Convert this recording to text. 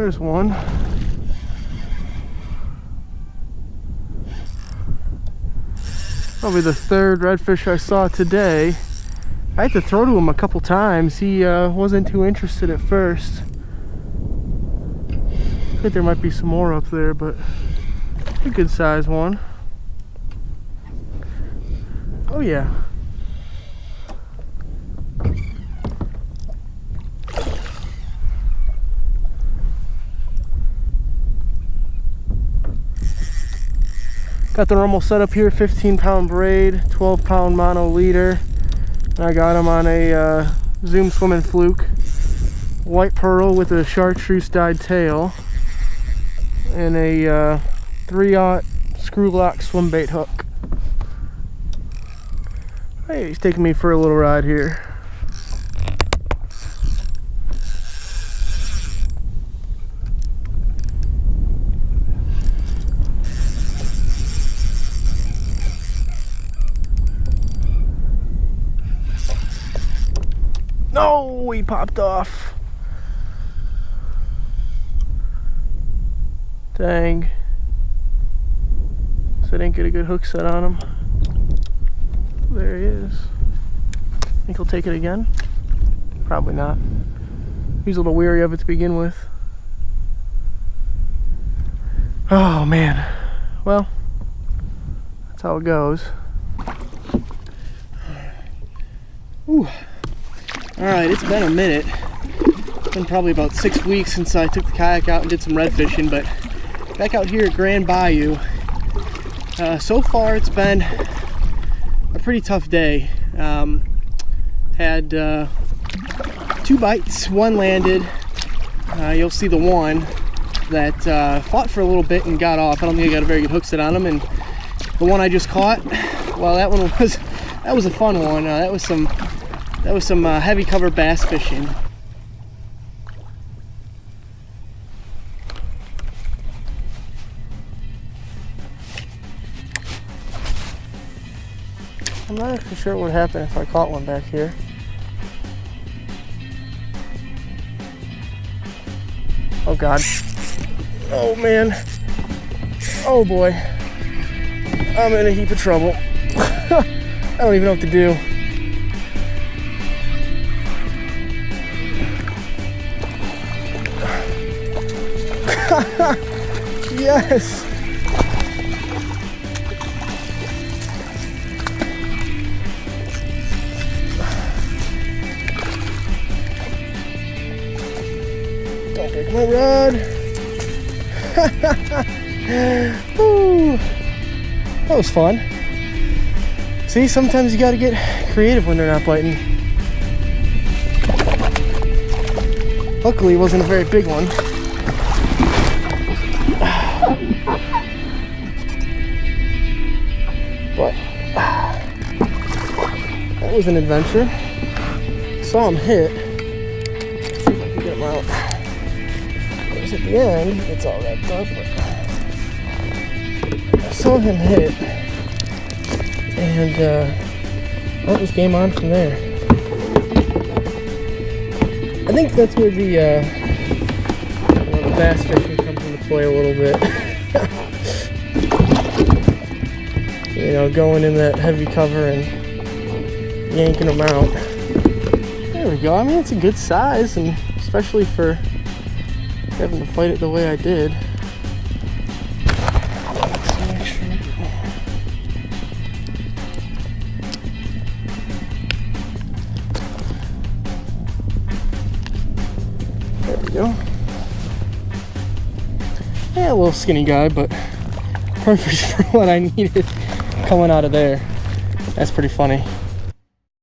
There's one. Probably the third redfish I saw today. I had to throw to him a couple times. He wasn't too interested at first. I think there might be some more up there, but a good size one. Oh yeah. Got the normal setup here, 15-pound braid, 12-pound mono leader. And I got him on a Zoom Swimming Fluke. White pearl with a chartreuse dyed tail. And a 3/0 screw lock swim bait hook. Hey, he's taking me for a little ride here. No, he popped off. Dang. So I didn't get a good hook set on him. There he is. Think he'll take it again? Probably not. He's a little weary of it to begin with. Oh man. Well, that's how it goes. Ooh. Alright, it's been a minute. It's been probably about 6 weeks since I took the kayak out and did some red fishing, but back out here at Grand Bayou. So far it's been a pretty tough day. Had 2 bites, one landed. You'll see the one that fought for a little bit and got off. I don't think I got a very good hook set on him. And the one I just caught, well, that was a fun one. That was some heavy cover bass fishing. I'm not actually sure what would happen if I caught one back here. Oh God. Oh man. Oh boy. I'm in a heap of trouble. I don't even know what to do. Yes. Don't break my rod. Ooh. That was fun. See, sometimes you gotta get creative when they're not biting. Luckily, it wasn't a very big one. But that was an adventure. Saw him hit. Let's see if I can get him out. Because at the end, it's all wrapped up. But I saw him hit, and that was game on from there. I think that's where the bass fishing comes into play a little bit. You know, going in that heavy cover and yanking them out. There we go. I mean, it's a good size, and especially for having to fight it the way I did. There we go. Yeah, a little skinny guy, but perfect for what I needed coming out of there. That's pretty funny.